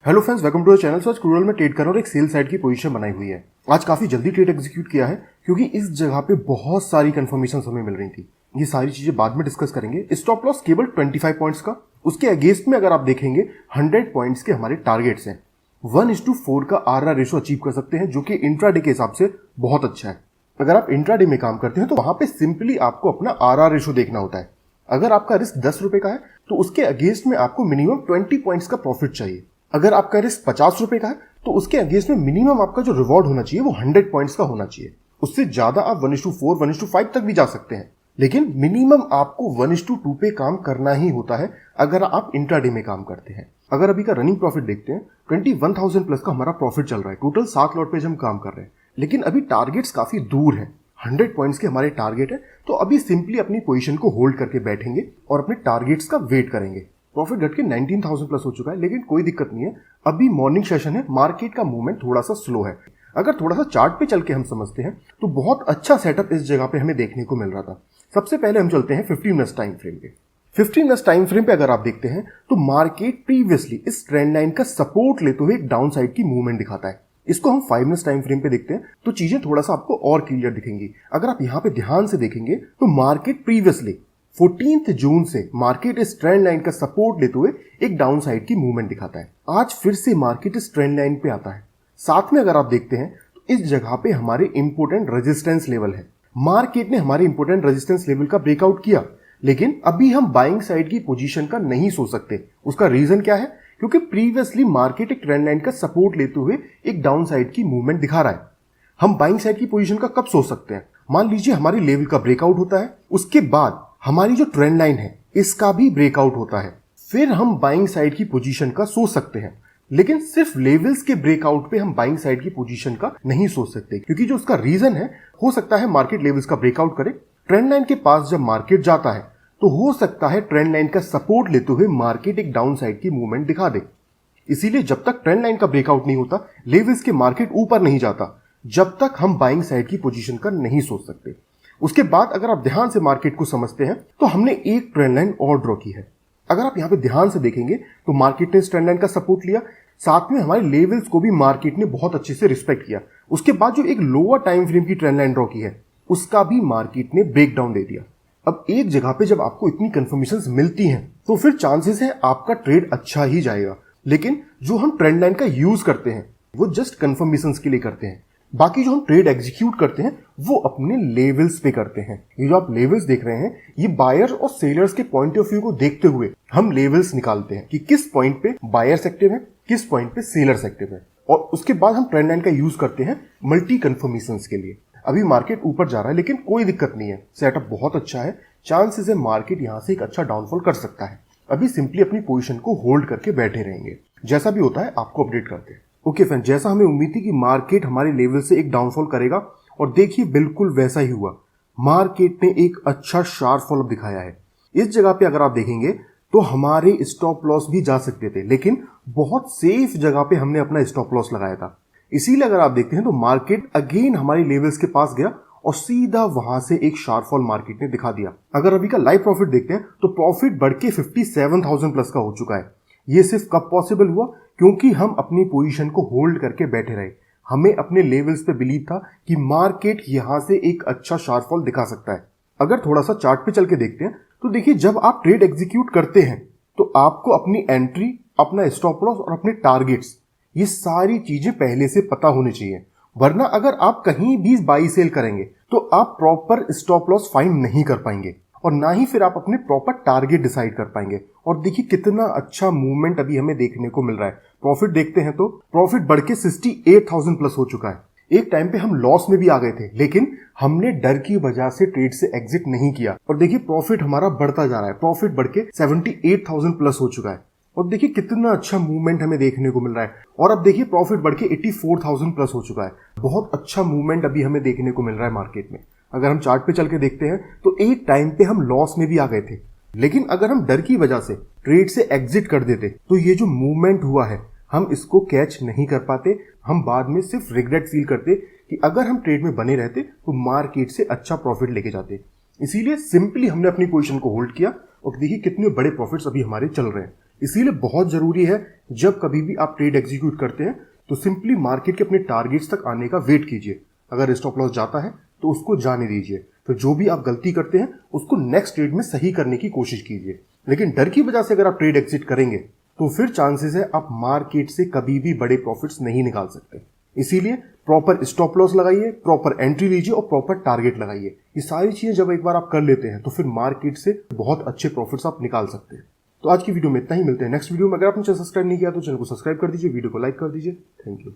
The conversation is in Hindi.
Hello friends, welcome to the channel. आज क्रूरल में ट्रेड कर रहा हूं और एक सेल साइड की पोजीशन बनाई हुई है। आज काफी जल्दी ट्रेड एग्जीक्यूट किया है क्योंकि इस जगह पे बहुत सारी कंफर्मेशन हमें मिल रही थी। ये सारी चीजें बाद में डिस्कस करेंगे। स्टॉप लॉस केवल 25 पॉइंट्स का, उसके अगेंस्ट में अगर आप देखेंगे 100 पॉइंट्स के हमारे टारगेट्स हैं। 1:4 का आरआर रेशो अचीव कर सकते हैं, जो कि इंट्राडे के हिसाब से बहुत अच्छा है। अगर आप इंट्राडे में काम करते हैं तो वहां पे सिंपली आपको अपना आरआर रेशो देखना होता है। अगर आपका रिस्क 10 रुपए का है तो उसके अगेंस्ट में आपको मिनिमम 20 पॉइंट्स का प्रॉफिट चाहिए। अगर आपका रिस्क 50 रुपए का है तो उसके अगेंस्ट में मिनिमम आपका जो रिवॉर्ड होना चाहिए वो 100 पॉइंट्स का होना चाहिए। उससे ज्यादा आप 1:4, 1:5 तक भी जा सकते हैं, लेकिन मिनिमम आपको 1:2 पे काम करना ही होता है अगर आप इंट्राडे में काम करते हैं। अगर अभी का रनिंग प्रॉफिट देखते हैं, 21,000 प्लस का हमारा प्रॉफिट चल रहा है। टोटल 7 लॉट पे हम काम कर रहे हैं, लेकिन अभी टारगेट्स काफी दूर है। 100 पॉइंट्स के हमारे टारगेट है, तो अभी सिंपली अपनी पोजीशन को होल्ड करके बैठेंगे और अपने टारगेट्स का वेट करेंगे। प्रॉफिट घट के 19,000 प्लस हो चुका है, लेकिन कोई दिक्कत नहीं है। अभी मॉर्निंग सेशन है, मार्केट का मूवमेंट थोड़ा सा स्लो है। अगर थोड़ा सा चार्ट पे चल के हम समझते हैं तो बहुत अच्छा सेटअप इस जगह पे हमें देखने को मिल रहा था। सबसे पहले हम चलते हैं 15 मिनट्स टाइम फ्रेम पे। 15 मिनट्स टाइम फ्रेम पे अगर आप देखते हैं तो मार्केट प्रीवियसली इस ट्रेंड लाइन का सपोर्ट लेते हुए एक डाउन साइड की मूवमेंट दिखाता है। इसको हम 5 मिनट्स टाइम फ्रेम पे देखते हैं तो चीजें थोड़ा सा आपको और क्लियर दिखेंगी। अगर आप यहां पे ध्यान से देखेंगे तो मार्केट प्रीवियसली 14 जून से मार्केट इस ट्रेंड लाइन का सपोर्ट लेते हुए एक डाउन साइड की मूवमेंट दिखाता है। आज फिर से मार्केट इस ट्रेंड लाइन पे आता है। साथ में अगर आप देखते हैं तो इस जगह पे हमारे इंपोर्टेंट रेजिस्टेंस लेवल है। मार्केट ने हमारे इंपोर्टेंट रेजिस्टेंस लेवल का ब्रेकआउट किया, लेकिन अभी हम बाइंग साइड की पोजीशन का नहीं सोच सकते। उसका रीजन क्या है? क्योंकि प्रीवियसली मार्केट एक ट्रेंड लाइन का सपोर्ट लेते हुए एक डाउन साइड की मूवमेंट दिखा रहा है। हम बाइंग साइड की पोजीशन का कब सोच सकते हैं? मान लीजिए हमारी लेवल का ब्रेकआउट होता है, उसके बाद हमारी जो ट्रेंड लाइन है इसका भी ब्रेकआउट होता है, फिर हम बाइंग साइड की पोजीशन का सोच सकते हैं। लेकिन सिर्फ लेवल्स के ब्रेकआउट पे हम बाइंग साइड की पोजीशन का नहीं सोच सकते, क्योंकि जो उसका रीजन है, हो सकता है मार्केट लेवल्स का ब्रेकआउट करे, ट्रेंड लाइन के पास जब मार्केट जाता है तो हो सकता है ट्रेंड लाइन का सपोर्ट लेते हुए मार्केट एक डाउन साइड की मूवमेंट दिखा दे। इसीलिए जब तक ट्रेंड लाइन का ब्रेकआउट नहीं होता, लेवल्स के मार्केट ऊपर नहीं जाता, जब तक हम बाइंग साइड की पोजीशन का नहीं सोच सकते। उसके बाद अगर आप ध्यान से मार्केट को समझते हैं तो हमने एक ट्रेंड लाइन और ड्रॉ की है। अगर आप यहां पे ध्यान से देखेंगे तो मार्केट ने इस ट्रेंड लाइन का सपोर्ट लिया, साथ में हमारे लेवल्स को भी मार्केट ने बहुत अच्छे से रिस्पेक्ट किया। उसके बाद जो एक लोअर टाइम फ्रेम की ट्रेंड लाइन ड्रॉ की है उसका भी मार्केट ने ब्रेक डाउन दे दिया। अब एक जगह पे जब आपको इतनी कंफर्मेशंस मिलती हैं तो फिर चांसेस है आपका ट्रेड अच्छा ही जाएगा। लेकिन जो हम ट्रेंड लाइन का यूज करते हैं वो जस्ट कंफर्मेशंस के लिए करते हैं। बाकी जो हम ट्रेड एग्जीक्यूट करते हैं वो अपने लेवल्स पे करते हैं। ये जो आप लेवल्स देख रहे हैं, ये बायर्स और सेलर्स के पॉइंट ऑफ व्यू को देखते हुए हम लेवल्स निकालते हैं कि किस पॉइंट पे बायर्स एक्टिव है, किस पॉइंट पे सेलर्स एक्टिव है, और उसके बाद हम ट्रेंड लाइन का यूज करते हैं मल्टी कंफर्मेशंस के लिए। अभी मार्केट ऊपर जा रहा है, लेकिन कोई दिक्कत नहीं है, सेटअप बहुत अच्छा है। चांसेस है मार्केट यहां से एक अच्छा डाउनफॉल कर सकता है। अभी सिंपली अपनी पोजीशन को होल्ड करके बैठे रहेंगे, जैसा भी होता है आपको अपडेट करते हैं। ओके फ्रेंड, जैसा हमें उम्मीद थी कि मार्केट हमारे लेवल से एक डाउनफॉल करेगा, और देखिए बिल्कुल वैसा ही हुआ। मार्केट ने एक अच्छा शार्प फॉल अप दिखाया है। इस जगह पे अगर आप देखेंगे तो हमारे स्टॉप लॉस भी जा सकते थे, लेकिन बहुत सेफ जगह पे हमने अपना स्टॉप लॉस लगाया था। इसीलिए अगर आप देखते हैं तो मार्केट अगेन हमारी लेवल्स के पास गया और सीधा वहां से एक शार्प फॉल मार्केट ने दिखा दिया। अगर अभी का लाइव प्रॉफिट देखते हैं तो प्रॉफिट बढ़ के 57,000 प्लस का हो चुका है। ये सिर्फ कब पॉसिबल हुआ? क्योंकि हम अपनी पोजीशन को होल्ड करके बैठे रहे। हमें अपने लेवल्स पे बिलीव था कि मार्केट यहां से एक अच्छा शार्प फॉल दिखा सकता है। अगर थोड़ा सा चार्ट पे चल के देखते हैं तो देखिए, जब आप ट्रेड एग्जीक्यूट करते हैं तो आपको अपनी एंट्री, अपना स्टॉप लॉस और अपने टारगेट्स, ये सारी चीजें पहले से पता होनी चाहिए। वरना अगर आप कहीं भी बाई सेल करेंगे तो आप प्रॉपर स्टॉप लॉस फाइंड नहीं कर पाएंगे, और ना ही फिर आप अपने प्रॉपर टारगेट डिसाइड कर पाएंगे। और देखिए कितना अच्छा मूवमेंट अभी हमें देखने को मिल रहा है। प्रॉफिट देखते हैं तो प्रॉफिट बढ़ के 68,000 प्लस हो चुका है। एक टाइम पे हम लॉस में भी आ गए थे, लेकिन हमने डर की वजह से ट्रेड से एग्जिट नहीं किया, और देखिए प्रॉफिट हमारा बढ़ता जा रहा है। प्रॉफिट बढ़ के 78,000 प्लस हो चुका है, और देखिए कितना अच्छा मूवमेंट हमें देखने को मिल रहा है। और अब देखिए प्रॉफिट बढ़ के 84,000 प्लस हो चुका है। बहुत अच्छा मूवमेंट अभी हमें देखने को मिल रहा है मार्केट में। अगर हम चार्ट पे चल के देखते हैं तो एक टाइम पे हम लॉस में भी आ गए थे, लेकिन अगर हम डर की वजह से ट्रेड से एग्जिट कर देते तो ये जो मूवमेंट हुआ है हम इसको कैच नहीं कर पाते। हम बाद में सिर्फ रिग्रेट फील करते कि अगर हम ट्रेड में बने रहते तो मार्केट से अच्छा प्रॉफिट लेके जाते। इसीलिए सिंपली हमने अपनी पोजीशन को होल्ड किया, और देखिए कितने बड़े प्रॉफिट्स अभी हमारे चल रहे हैं। इसीलिए बहुत जरूरी है जब कभी भी आप ट्रेड एग्जीक्यूट करते हैं तो सिंपली मार्केट के अपने टारगेट्स तक आने का वेट कीजिए। अगर स्टॉप लॉस जाता है तो उसको जाने दीजिए। फिर जो भी आप गलती करते हैं उसको नेक्स्ट ट्रेड में सही करने की कोशिश कीजिए। लेकिन डर की वजह से अगर आप ट्रेड एग्जिट करेंगे तो फिर चांसेस है आप मार्केट से कभी भी बड़े प्रॉफिट्स नहीं निकाल सकते। इसीलिए प्रॉपर स्टॉप लॉस लगाइए, प्रॉपर एंट्री लीजिए और प्रॉपर टारगेट लगाइए। ये सारी चीजें जब एक बार आप कर लेते हैं तो फिर मार्केट से बहुत अच्छे प्रॉफिट्स आप निकाल सकते हैं। तो आज की वीडियो में इतना ही, मिलते हैं नेक्स्ट वीडियो में। अगर आपने चैनल सब्सक्राइब नहीं किया तो चैनल को सब्सक्राइब कर दीजिए, वीडियो को लाइक कर दीजिए। Thank you.